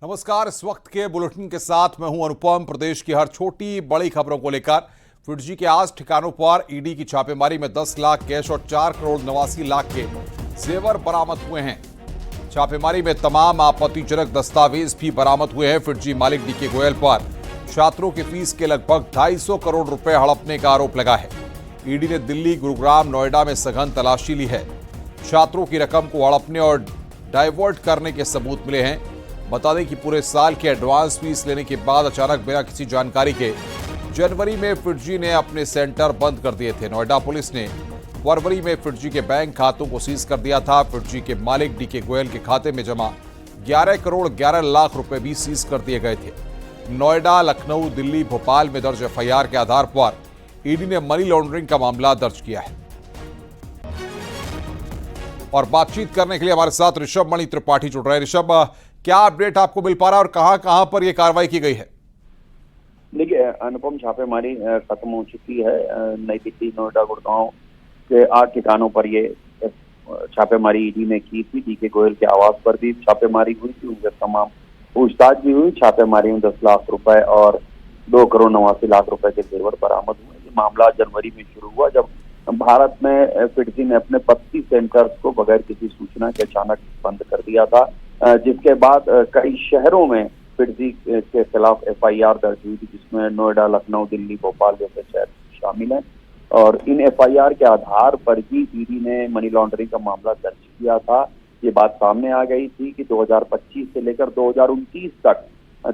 नमस्कार। इस वक्त के बुलेटिन के साथ मैं हूं अनुपम। प्रदेश की हर छोटी बड़ी खबरों को लेकर फिरजी के 8 ठिकानों पर ईडी की छापेमारी में 10 लाख कैश और 4 करोड़ 89 लाख के जेवर बरामद हुए हैं। छापेमारी में तमाम आपत्तिजनक दस्तावेज भी बरामद हुए हैं। फिरजी मालिक डीके गोयल पर छात्रों की फीस के लगभग 250 करोड़ रुपए हड़पने का आरोप लगा है। ईडी ने दिल्ली, गुरुग्राम, नोएडा में सघन तलाशी ली है। छात्रों की रकम को हड़पने और डाइवर्ट करने के सबूत मिले हैं। बता दें कि पूरे साल के एडवांस फीस लेने के बाद अचानक बिना किसी जानकारी के जनवरी में फिरजी ने अपने सेंटर बंद कर दिए थे। नोएडा पुलिस ने फरवरी में फिरजी के बैंक खातों को सीज कर दिया था। फिरजी के मालिक डीके गोयल के खाते में जमा 11 करोड़ 11 लाख रुपए भी सीज कर दिए गए थे। नोएडा, लखनऊ, दिल्ली, भोपाल में दर्ज एफआईआर के आधार पर ईडी ने मनी लॉन्ड्रिंग का मामला दर्ज किया है। और बातचीत करने के लिए हमारे साथ ऋषभ मणि त्रिपाठी जुड़ रहे हैं। ऋषभ, क्या अपडेट आपको मिल पा रहा है और कहां पर यह कार्रवाई की गई है? देखिए अनुपम, छापेमारी खत्म हो चुकी है। नई दिल्ली, नोएडा, गुड़गांव के 8 ठिकानों पर ये छापेमारी ईडी ने की थी। डीके गोयल के आवास पर भी छापेमारी हुई थी, उनसे तमाम पूछताछ भी हुई। छापेमारी में 10 लाख रुपए और 2 करोड़ 89 लाख रुपए के जेवर बरामद हुए। ये मामला जनवरी में शुरू हुआ जब भारत में फिरजी ने अपने 32 सेंटर्स को बगैर किसी सूचना के अचानक बंद कर दिया था, जिसके बाद कई शहरों में फिरजी के खिलाफ एफआईआर दर्ज हुई थी, जिसमें नोएडा, लखनऊ, दिल्ली, भोपाल जैसे शहर शामिल हैं। और इन एफआईआर के आधार पर ही ईडी ने मनी लॉन्ड्रिंग का मामला दर्ज किया था। ये बात सामने आ गई थी कि 2025 से लेकर 2029 तक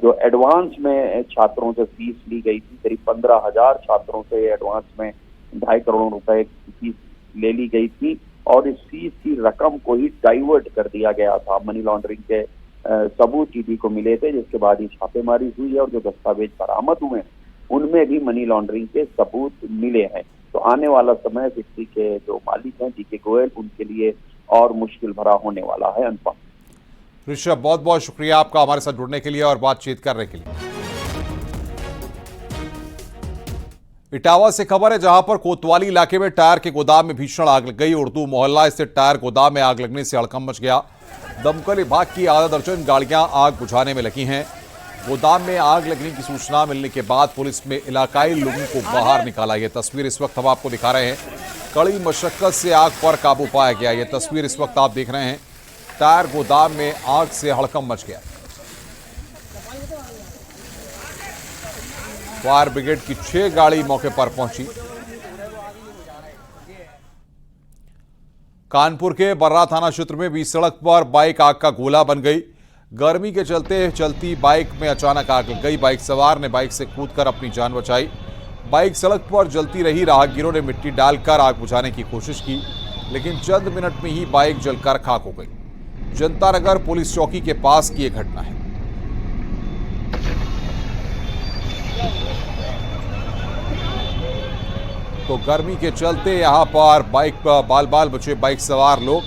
जो एडवांस में छात्रों से फीस ली गई थी, करीब 15,000 छात्रों से एडवांस में 2.5 करोड़ रुपए की फीस ले ली गई थी और इस फीस की रकम को ही डाइवर्ट कर दिया गया था। मनी लॉन्ड्रिंग के सबूत ईडी को मिले थे, जिसके बाद ये छापेमारी हुई है और जो दस्तावेज बरामद हुए हैं उनमें भी मनी लॉन्ड्रिंग के सबूत मिले हैं। तो आने वाला समय फिरजी के जो मालिक हैं डीके गोयल, उनके लिए और मुश्किल भरा होने वाला है। अनुपम। ऋषभ, बहुत बहुत शुक्रिया आपका हमारे साथ जुड़ने के लिए और बातचीत करने के लिए। इटावा से खबर है, जहां पर कोतवाली इलाके में टायर के गोदाम में भीषण आग लग गई। उर्दू मोहल्ला स्थित टायर गोदाम में आग लगने से हड़कंप मच गया। दमकल विभाग की आधा दर्जन गाड़ियां आग बुझाने में लगी हैं। गोदाम में आग लगने की सूचना मिलने के बाद पुलिस में इलाकाई लोगों को बाहर निकाला। यह तस्वीर इस वक्त हम आपको दिखा रहे हैं। कड़ी मशक्कत से आग पर काबू पाया गया। यह तस्वीर इस वक्त आप देख रहे हैं। टायर गोदाम में आग से हड़कंप मच गया। फायर ब्रिगेड की 6 गाड़ी मौके पर पहुंची। कानपुर के बर्रा थाना क्षेत्र में बीच सड़क पर बाइक आग का गोला बन गई। गर्मी के चलते चलती बाइक में अचानक आग लग गई। बाइक सवार ने बाइक से कूदकर अपनी जान बचाई। बाइक सड़क पर जलती रही। राहगीरों ने मिट्टी डालकर आग बुझाने की कोशिश की, लेकिन चंद मिनट में ही बाइक जलकर खाक हो गई। जनता नगर पुलिस चौकी के पास की यह घटना है। तो गर्मी के चलते यहां पर बाइक पर बाल बाल बचे बाइक सवार लोग,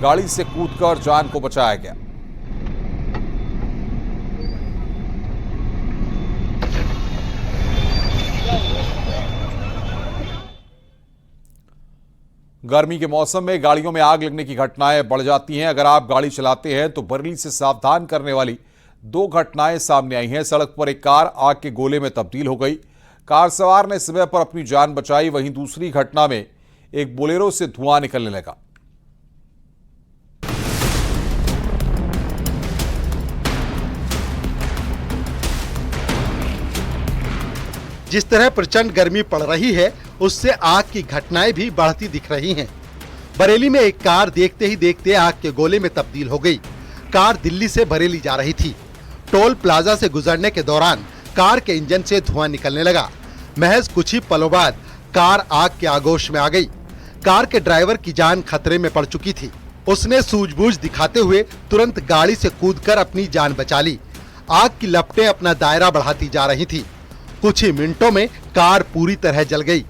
गाड़ी से कूदकर जान को बचाया गया। गर्मी के मौसम में गाड़ियों में आग लगने की घटनाएं बढ़ जाती हैं। अगर आप गाड़ी चलाते हैं तो बरेली से सावधान करने वाली 2 घटनाएं सामने आई हैं। सड़क पर एक कार आग के गोले में तब्दील हो गई। कार सवार ने समय पर अपनी जान बचाई। वहीं दूसरी घटना में एक बोलेरो से धुआं निकलने लगा। जिस तरह प्रचंड गर्मी पड़ रही है, उससे आग की घटनाएं भी बढ़ती दिख रही हैं। बरेली में एक कार देखते ही देखते आग के गोले में तब्दील हो गई। कार दिल्ली से बरेली जा रही थी। टोल प्लाजा से गुजरने के दौरान कार के इंजन से धुआं निकलने लगा। महज कुछ ही पलों बाद कार आग के आगोश में आ गई। कार के ड्राइवर की जान खतरे में पड़ चुकी थी। उसने सूझबूझ दिखाते हुए तुरंत गाड़ी से कूदकर अपनी जान बचा ली। आग की लपटें अपना दायरा बढ़ाती जा रही थी। कुछ ही मिनटों में कार पूरी तरह जल गई।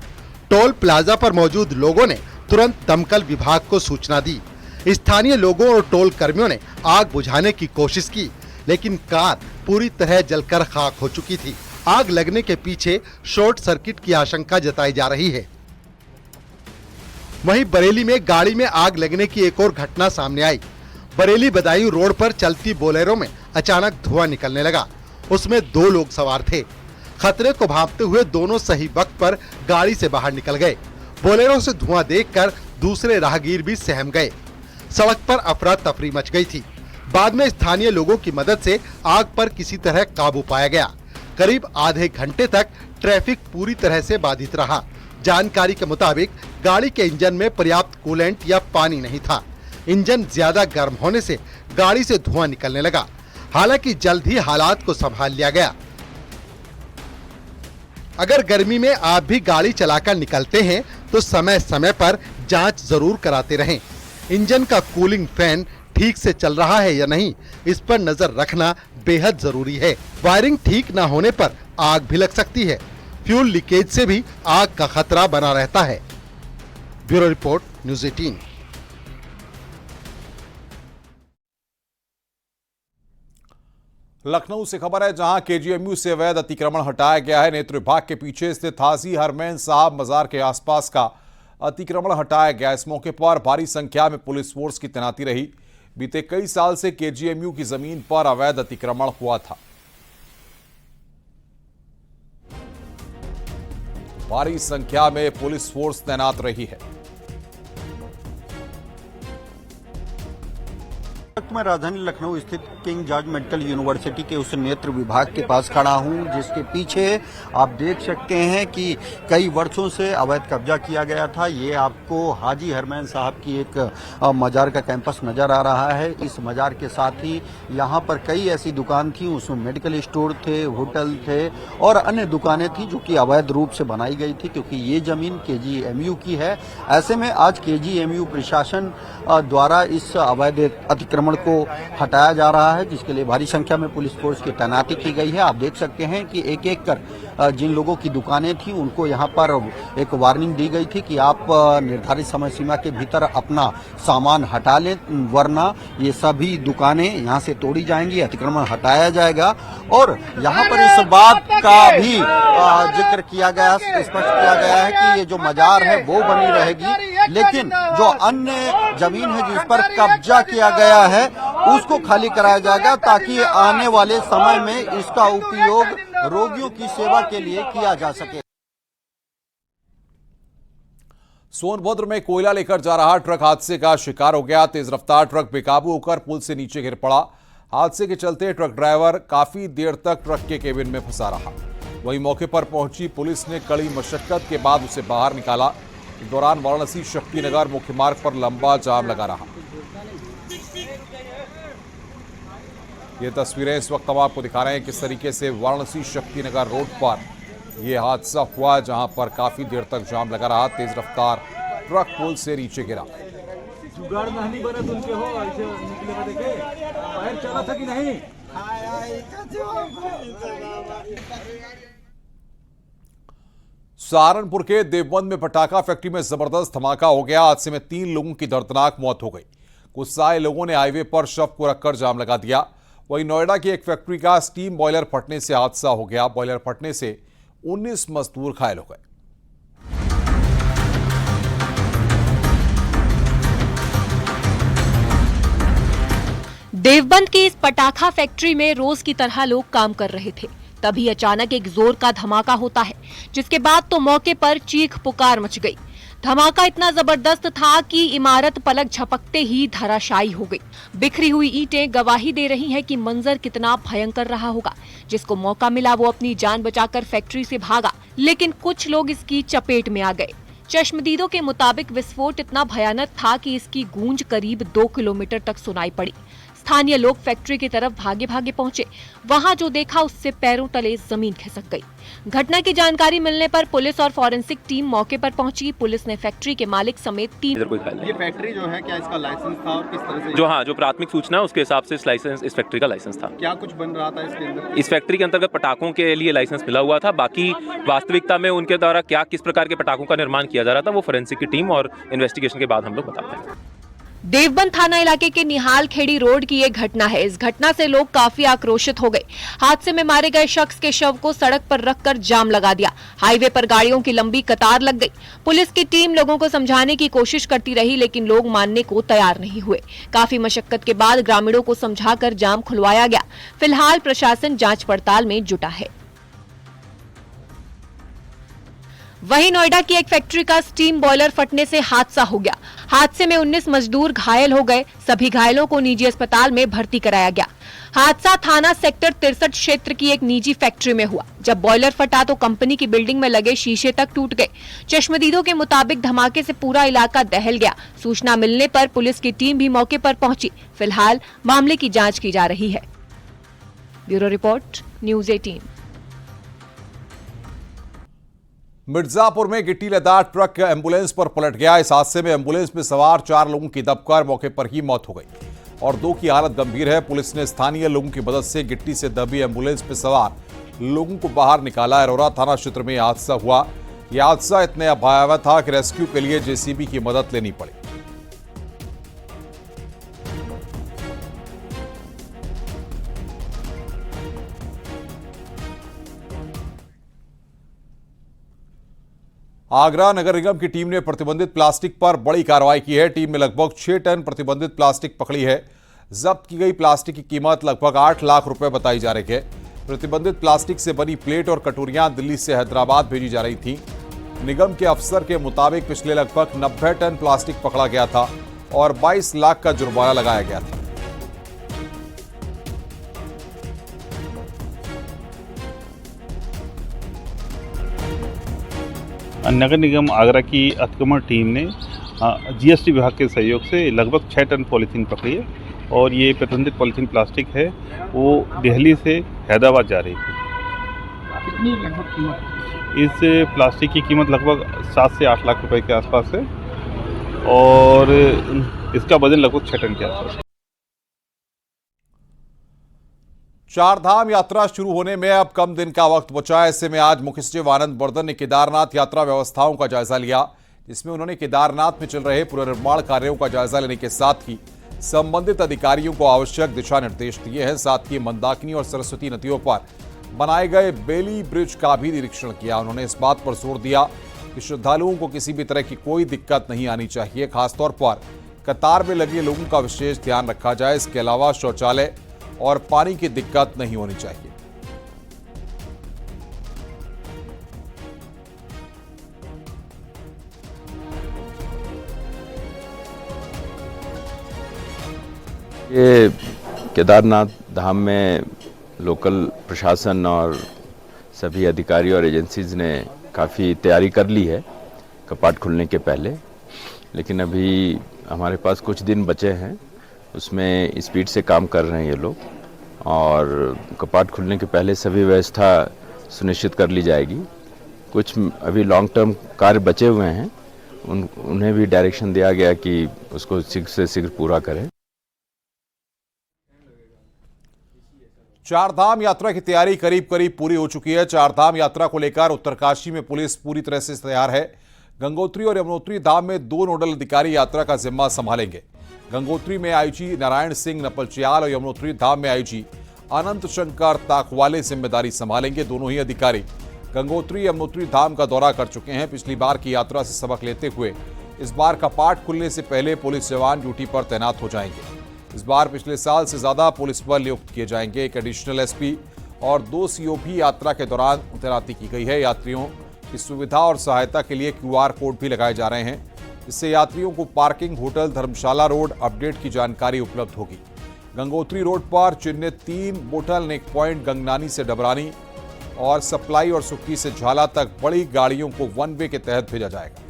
टोल प्लाजा पर मौजूद लोगों ने तुरंत दमकल विभाग को सूचना दी। स्थानीय लोगों और टोल कर्मियों ने आग बुझाने की कोशिश की, लेकिन कार पूरी तरह जलकर खाक हो चुकी थी। आग लगने के पीछे शॉर्ट सर्किट की आशंका जताई जा रही है। वहीं बरेली में गाड़ी में आग लगने की एक और घटना सामने आई। बरेली बदायूं रोड पर चलती बोलेरो में अचानक धुआं निकलने लगा। उसमें 2 लोग सवार थे। खतरे को भांपते हुए दोनों सही वक्त पर गाड़ी से बाहर निकल गए। बोलेरो से धुआं देखकर दूसरे राहगीर भी सहम गए। सड़क पर अफरा तफरी मच गई थी। बाद में स्थानीय लोगों की मदद से आग पर किसी तरह काबू पाया गया। करीब आधे घंटे तक ट्रैफिक पूरी तरह से बाधित रहा। जानकारी के मुताबिक गाड़ी के इंजन में पर्याप्त कूलेंट या पानी नहीं था। इंजन ज्यादा गर्म होने से गाड़ी से धुआं निकलने लगा। हालांकि जल्द ही हालात को संभाल लिया गया। अगर गर्मी में आप भी गाड़ी चलाकर निकलते हैं तो समय समय पर जांच जरूर कराते रहें। इंजन का कूलिंग फैन ठीक से चल रहा है या नहीं, इस पर नजर रखना बेहद जरूरी है। वायरिंग ठीक न होने पर आग भी लग सकती है। फ्यूल लीकेज से भी आग का खतरा बना रहता है। Bureau report, news 18। लखनऊ से खबर है, जहां केजीएमयू से अवैध अतिक्रमण हटाया गया है। नेत्र विभाग के पीछे स्थित हाजी हरमैन साहब मजार के आसपास का अतिक्रमण हटाया गया। इस मौके पर भारी संख्या में पुलिस फोर्स की तैनाती रही। बीते कई साल से केजीएमयू की जमीन पर अवैध अतिक्रमण हुआ था। भारी संख्या में पुलिस फोर्स तैनात रही है। मैं राजधानी लखनऊ स्थित किंग जॉर्ज मेडिकल यूनिवर्सिटी के उस नेत्र विभाग के पास खड़ा हूं, जिसके पीछे आप देख सकते हैं कि कई वर्षों से अवैध कब्जा किया गया था। ये आपको हाजी हरमैन साहब की एक मजार का कैंपस नजर आ रहा है। इस मजार के साथ ही यहाँ पर कई ऐसी दुकान थी, उसमें मेडिकल स्टोर थे, होटल थे और अन्य दुकानें थी जो कि अवैध रूप से बनाई गई थी, क्योंकि ये जमीन केजीएमयू की है। ऐसे में आज केजीएमयू प्रशासन द्वारा इस अवैध अतिक्रमण को हटाया जा रहा है, जिसके लिए भारी संख्या में पुलिस फोर्स की तैनाती की गई है। आप देख सकते हैं कि एक एक कर जिन लोगों की दुकानें थी उनको यहाँ पर एक वार्निंग दी गई थी कि आप निर्धारित समय सीमा के भीतर अपना सामान हटा लें, वरना ये सभी दुकानें यहाँ से तोड़ी जाएंगी, अतिक्रमण हटाया जाएगा। और यहाँ पर इस बात का भी जिक्र किया गया, स्पष्ट किया गया है कि ये जो मजार है वो बनी रहेगी, लेकिन जो अन्य जमीन है जिस पर कब्जा किया गया है उसको खाली कराया जाएगा, ताकि आने वाले समय में इसका उपयोग रोगियों की सेवा के लिए किया जा सके। सोनभद्र में कोयला लेकर जा रहा ट्रक हादसे का शिकार हो गया। तेज रफ्तार ट्रक बेकाबू होकर पुल से नीचे गिर पड़ा। हादसे के चलते ट्रक ड्राइवर काफी देर तक ट्रक के केबिन में फंसा रहा। वहीं मौके पर पहुंची पुलिस ने कड़ी मशक्कत के बाद उसे बाहर निकाला। इस दौरान वाराणसी शक्तिनगर मुख्य मार्ग पर लंबा जाम लगा रहा। ये तस्वीरें इस वक्त हम आपको दिखा रहे हैं किस तरीके से वाराणसी शक्तिनगर रोड पर यह हादसा हुआ, जहां पर काफी देर तक जाम लगा रहा। तेज रफ्तार ट्रक पुल से नीचे गिरा। जुगाड़ नहीं बना तुमके हो, ऐसे निकले देखे पैर चला था कि नहीं। सहारनपुर के देवबंद में पटाखा फैक्ट्री में जबरदस्त धमाका हो गया। हादसे में 3 लोगों की दर्दनाक मौत हो गई। गुस्साए लोगों ने हाईवे पर शव को रखकर जाम लगा दिया। वहीं नोएडा की एक फैक्ट्री का स्टीम बॉयलर फटने से हादसा हो गया। बॉयलर फटने से 19 मजदूर घायल हो गए। देवबंद की इस पटाखा फैक्ट्री में रोज की तरह लोग काम कर रहे थे, तभी अचानक एक जोर का धमाका होता है, जिसके बाद तो मौके पर चीख पुकार मच गई। धमाका इतना जबरदस्त था कि इमारत पलक झपकते ही धराशायी हो गई। बिखरी हुई ईंटें गवाही दे रही हैं कि मंजर कितना भयंकर रहा होगा। जिसको मौका मिला वो अपनी जान बचाकर फैक्ट्री से भागा, लेकिन कुछ लोग इसकी चपेट में आ गए। चश्मदीदों के मुताबिक विस्फोट इतना भयानक था कि इसकी गूंज करीब 2 किलोमीटर तक सुनाई पड़ी। स्थानीय लोग फैक्ट्री की तरफ भागे भागे पहुंचे। वहां जो देखा उससे पैरों तले जमीन खिसक गई। घटना की जानकारी मिलने पर पुलिस और फॉरेंसिक टीम मौके पर पहुंची। पुलिस ने फैक्ट्री के मालिक समेत 3 ये फैक्ट्री जो है, क्या इसका लाइसेंस था और किस तरह से जो प्राथमिक सूचना है उसके हिसाब से इस फैक्ट्री का लाइसेंस था। क्या कुछ बन रहा था इसके अंदर? इस फैक्ट्री के अंतर्गत पटाखों के लिए लाइसेंस मिला हुआ था। बाकी वास्तविकता में उनके द्वारा क्या किस प्रकार के पटाखों का निर्माण किया जा रहा था वो फोरेंसिक की टीम और इन्वेस्टिगेशन के बाद हम लोग बताते हैं। देवबंद थाना इलाके के निहाल खेड़ी रोड की ये घटना है। इस घटना से लोग काफी आक्रोशित हो गए। हादसे में मारे गए शख्स के शव को सड़क पर रखकर जाम लगा दिया। हाईवे पर गाड़ियों की लंबी कतार लग गई। पुलिस की टीम लोगों को समझाने की कोशिश करती रही, लेकिन लोग मानने को तैयार नहीं हुए। काफी मशक्कत के बाद ग्रामीणों को समझाकर जाम खुलवाया गया। फिलहाल प्रशासन जांच पड़ताल में जुटा है। वहीं नोएडा की एक फैक्ट्री का स्टीम बॉयलर फटने से हादसा हो गया। हादसे में 19 मजदूर घायल हो गए। सभी घायलों को निजी अस्पताल में भर्ती कराया गया। हादसा थाना सेक्टर 63 क्षेत्र की एक निजी फैक्ट्री में हुआ। जब बॉयलर फटा तो कंपनी की बिल्डिंग में लगे शीशे तक टूट गए। चश्मदीदों के मुताबिक धमाके से पूरा इलाका दहल गया। सूचना मिलने पर पुलिस की टीम भी मौके पर पहुंची। फिलहाल मामले की जाँच की जा रही है। Bureau report, news 18। मिर्जापुर में गिट्टी लदा ट्रक एम्बुलेंस पर पलट गया। इस हादसे में एम्बुलेंस में सवार 4 लोगों की दबकर मौके पर ही मौत हो गई और 2 की हालत गंभीर है। पुलिस ने स्थानीय लोगों की मदद से गिट्टी से दबी एम्बुलेंस में सवार लोगों को बाहर निकाला। अरोरा थाना क्षेत्र में यह हादसा हुआ। यह हादसा इतने भयावह था कि रेस्क्यू के लिए जेसीबी की मदद लेनी पड़ी। आगरा नगर निगम की टीम ने प्रतिबंधित प्लास्टिक पर बड़ी कार्रवाई की है। टीम में लगभग 6 टन प्रतिबंधित प्लास्टिक पकड़ी है। जब्त की गई प्लास्टिक की कीमत लगभग 8 लाख रुपए बताई जा रही है। प्रतिबंधित प्लास्टिक से बनी प्लेट और कटोरियां दिल्ली से हैदराबाद भेजी जा रही थीं। निगम के अफसर के मुताबिक पिछले लगभग 90 टन प्लास्टिक पकड़ा गया था और 22 लाख का जुर्माना लगाया गया था। नगर निगम आगरा की अतिक्रमण टीम ने जीएसटी विभाग के सहयोग से लगभग 6 टन पॉलीथीन पकड़ी है और ये प्रतिबंधित पॉलीथीन प्लास्टिक है, वो दिल्ली से हैदराबाद जा रही थी। कितनी लगभग कीमत? इस प्लास्टिक की कीमत लगभग 7 से 8 लाख रुपए के आसपास है और इसका वजन लगभग 6 टन के आसपास है। चारधाम यात्रा शुरू होने में अब कम दिन का वक्त बचा है। ऐसे में आज मुख्य सचिव आनंद बर्धन ने केदारनाथ यात्रा व्यवस्थाओं का जायजा लिया, जिसमें उन्होंने केदारनाथ में चल रहे पुनर्निर्माण कार्यों का जायजा लेने के साथ ही संबंधित अधिकारियों को आवश्यक दिशा निर्देश दिए हैं। साथ ही मंदाकिनी और सरस्वती नदियों पर बनाए गए बेली ब्रिज का भी निरीक्षण किया। उन्होंने इस बात पर जोर दिया कि श्रद्धालुओं को किसी भी तरह की कोई दिक्कत नहीं आनी चाहिए। खासतौर पर कतार में लगे लोगों का विशेष ध्यान रखा जाए। इसके अलावा शौचालय और पानी की दिक्कत नहीं होनी चाहिए। ये केदारनाथ धाम में लोकल प्रशासन और सभी अधिकारी और एजेंसीज ने काफ़ी तैयारी कर ली है कपाट खुलने के पहले, लेकिन अभी हमारे पास कुछ दिन बचे हैं, उसमें स्पीड से काम कर रहे हैं ये लोग और कपाट खुलने के पहले सभी व्यवस्था सुनिश्चित कर ली जाएगी। कुछ अभी लॉन्ग टर्म कार्य बचे हुए हैं, उन्हें भी डायरेक्शन दिया गया कि उसको शीघ्र से शीघ्र पूरा करें। चारधाम यात्रा की तैयारी करीब करीब पूरी हो चुकी है। चारधाम यात्रा को लेकर उत्तरकाशी में पुलिस पूरी तरह से तैयार है। गंगोत्री और यमुनोत्री धाम में 2 नोडल अधिकारी यात्रा का जिम्मा संभालेंगे। गंगोत्री में आईजी नारायण सिंह नपलचियाल और यमुनोत्री धाम में आईजी अनंत शंकर ताकवाले जिम्मेदारी संभालेंगे। दोनों ही अधिकारी गंगोत्री यमुनोत्री धाम का दौरा कर चुके हैं। पिछली बार की यात्रा से सबक लेते हुए इस बार कपाट खुलने से पहले पुलिस जवान ड्यूटी पर तैनात हो जाएंगे। इस बार पिछले साल से ज्यादा पुलिस बल नियुक्त किए जाएंगे। एक एडिशनल एसपी और 2 सीओ भी यात्रा के दौरान तैनाती की गई है। यात्रियों की सुविधा और सहायता के लिए QR कोड भी लगाए जा रहे हैं, इससे यात्रियों को पार्किंग, होटल, धर्मशाला रोड अपडेट की जानकारी उपलब्ध होगी। गंगोत्री रोड पर चिन्हित 3 बोटल नेक पॉइंट गंगनानी से डबरानी और सप्लाई और सुक्की से झाला तक बड़ी गाड़ियों को 1 वे के तहत भेजा जाएगा।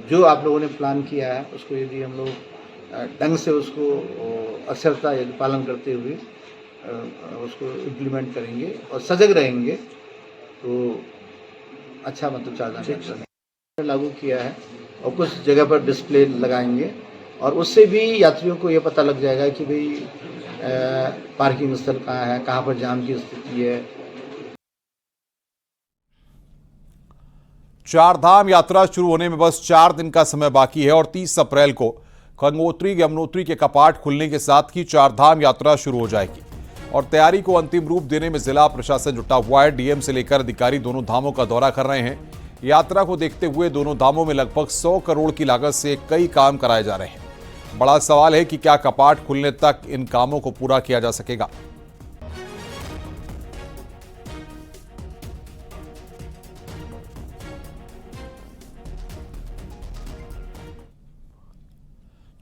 जो आप लोगों ने प्लान किया है उसको यदि हम लोग ढंग से उसको अक्षरता यदि पालन करते हुए उसको इम्प्लीमेंट करेंगे और सजग रहेंगे तो अच्छा मतलब चारधाम लागू किया है और कुछ जगह पर डिस्प्ले लगाएंगे और उससे भी यात्रियों को ये पता लग जाएगा कि भाई पार्किंग स्थल कहाँ है, कहाँ पर जाम की स्थिति है। चार धाम यात्रा शुरू होने में बस 4 दिन का समय बाकी है और 30 अप्रैल को गंगोत्री यमुनोत्री के कपाट खुलने के साथ ही चार धाम यात्रा शुरू हो जाएगी और तैयारी को अंतिम रूप देने में जिला प्रशासन जुटा हुआ है। डीएम से लेकर अधिकारी दोनों धामों का दौरा कर रहे हैं। यात्रा को देखते हुए दोनों धामों में लगभग 100 करोड़ की लागत से कई काम कराए जा रहे हैं। बड़ा सवाल है कि क्या कपाट खुलने तक इन कामों को पूरा किया जा सकेगा।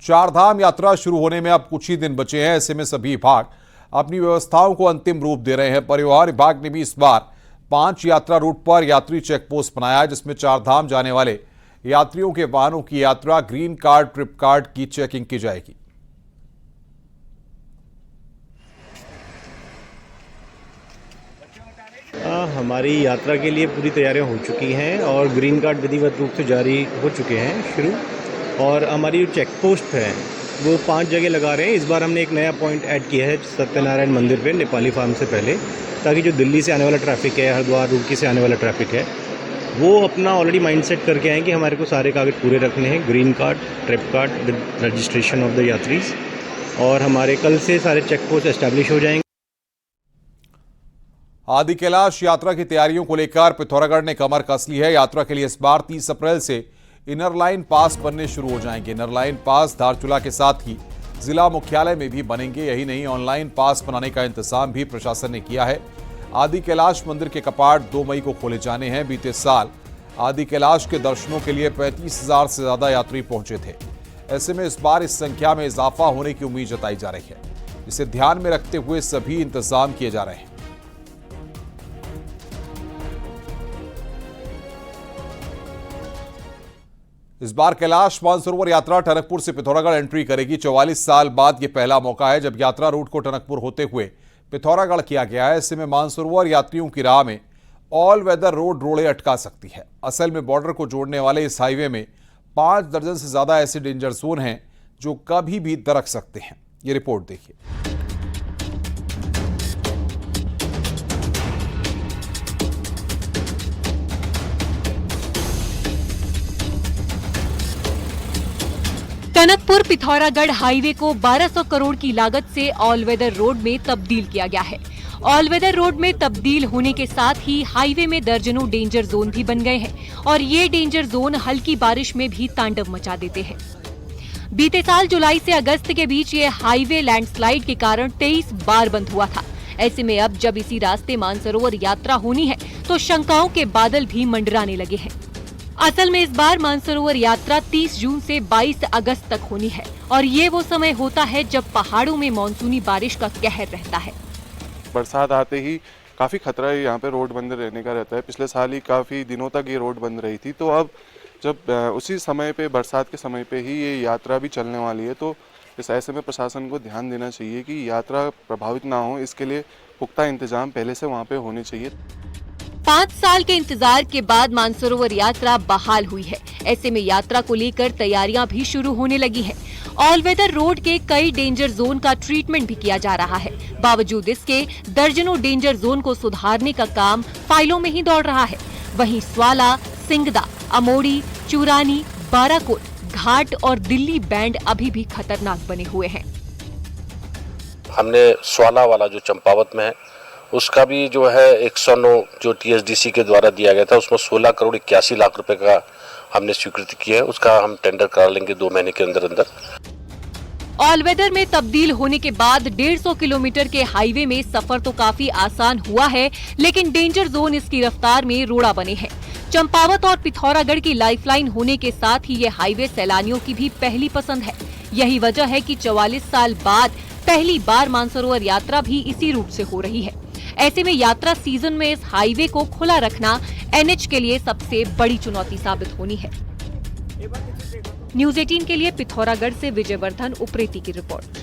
चार धाम यात्रा शुरू होने में अब कुछ ही दिन बचे हैं। ऐसे में सभी विभाग अपनी व्यवस्थाओं को अंतिम रूप दे रहे हैं। परिवहन विभाग ने भी इस बार 5 यात्रा रूट पर यात्री चेक पोस्ट बनाया है, जिसमें चार धाम जाने वाले यात्रियों के वाहनों की यात्रा, ग्रीन कार्ड, ट्रिप कार्ड की चेकिंग की जाएगी। हमारी यात्रा के लिए पूरी तैयारियां हो चुकी हैं और ग्रीन कार्ड विधिवत रूप से जारी हो चुके हैं शुरू। और हमारी जो चेक पोस्ट है वो 5 जगह लगा रहे हैं। इस बार हमने एक नया पॉइंट ऐड किया है सत्यनारायण मंदिर पे, नेपाली फार्म से पहले, ताकि जो दिल्ली से आने वाला ट्रैफिक है, हरिद्वार रुड़की से आने वाला ट्रैफिक है, वो अपना ऑलरेडी माइंडसेट करके आए कि हमारे को सारे कागज पूरे रखने हैं, green card, trip card with registration of the yatris. और हमारे कल से सारे चेक पोस्ट एस्टैब्लिश हो जाएंगे। आदि कैलाश यात्रा की तैयारियों को लेकर पिथौरागढ़ ने कमर कस ली है। यात्रा के लिए इस बार 30 अप्रैल से इनर लाइन पास बनने शुरू हो जाएंगे। इनर लाइन पास धारचूला के साथ ही जिला मुख्यालय में भी बनेंगे। यही नहीं, ऑनलाइन पास बनाने का इंतजाम भी प्रशासन ने किया है। आदि कैलाश मंदिर के कपाट 2 मई को खोले जाने हैं। बीते साल आदि कैलाश के दर्शनों के लिए 35,000 से ज्यादा यात्री पहुंचे थे। ऐसे में इस बार इस संख्या में इजाफा होने की उम्मीद जताई जा रही है। इसे ध्यान में रखते हुए सभी इंतजाम किए जा रहे हैं। इस बार कैलाश मानसरोवर यात्रा टनकपुर से पिथौरागढ़ एंट्री करेगी। 44 साल बाद यह पहला मौका है जब यात्रा रूट को टनकपुर होते हुए पिथौरागढ़ किया गया है। ऐसे में मानसरोवर यात्रियों की राह में ऑल वेदर रोड रोड़े अटका सकती है। असल में बॉर्डर को जोड़ने वाले इस हाईवे में 5 दर्जन से ज्यादा ऐसे डेंजर जोन हैं जो कभी भी दरक सकते हैं। ये रिपोर्ट देखिए। टनकपुर पिथौरागढ़ हाईवे को 1200 करोड़ की लागत से ऑल वेदर रोड में तब्दील किया गया है। ऑल वेदर रोड में तब्दील होने के साथ ही हाईवे में दर्जनों डेंजर जोन भी बन गए हैं और ये डेंजर जोन हल्की बारिश में भी तांडव मचा देते हैं। बीते साल जुलाई से अगस्त के बीच ये हाईवे लैंडस्लाइड के कारण 23 बार बंद हुआ था। ऐसे में अब जब इसी रास्ते मानसरोवर यात्रा होनी है तो शंकाओं के बादल भी मंडराने लगे हैं। असल में इस बार मानसरोवर यात्रा 30 जून से 22 अगस्त तक होनी है और ये वो समय होता है जब पहाड़ों में मानसूनी बारिश का कहर रहता है। बरसात आते ही काफ़ी खतरा है, यहाँ पे रोड बंद रहने का रहता है। पिछले साल ही काफ़ी दिनों तक ये रोड बंद रही थी, तो अब जब उसी समय पे, बरसात के समय पे ही ये यात्रा भी चलने वाली है, तो इस ऐसे में प्रशासन को ध्यान देना चाहिए कि यात्रा प्रभावित ना हो। इसके लिए पुख्ता इंतजाम पहले से वहाँ पे होने चाहिए। 5 साल के इंतजार के बाद मानसरोवर यात्रा बहाल हुई है। ऐसे में यात्रा को लेकर तैयारियां भी शुरू होने लगी हैं। ऑल वेदर रोड के कई डेंजर जोन का ट्रीटमेंट भी किया जा रहा है। बावजूद इसके दर्जनों डेंजर जोन को सुधारने का काम फाइलों में ही दौड़ रहा है। वहीं स्वाला, सिंगदा, अमोड़ी, चूरानी, बाराकोट, घाट और दिल्ली बैंड अभी भी खतरनाक बने हुए हैं। हमने स्वाला वाला जो चंपावत में है उसका भी जो है 109 जो TSDC के द्वारा दिया गया था, उसमें 16 करोड़ 81 लाख रुपए का हमने स्वीकृति की है। उसका हम टेंडर करा लेंगे 2 महीने के अंदर अंदर। ऑल वेदर में तब्दील होने के बाद 150 किलोमीटर के हाईवे में सफर तो काफी आसान हुआ है, लेकिन डेंजर जोन इसकी रफ्तार में रोड़ा बने हैं। चंपावत और पिथौरागढ़ की लाइफलाइन होने के साथ ही ये हाईवे सैलानियों की भी पहली पसंद है। यही वजह है कि 44 साल बाद पहली बार मानसरोवर यात्रा भी इसी रूट से हो रही है। ऐसे में यात्रा सीजन में इस हाईवे को खुला रखना NH के लिए सबसे बड़ी चुनौती साबित होनी है। न्यूज़ 18 के लिए पिथौरागढ़ से विजयवर्धन उप्रेती की रिपोर्ट।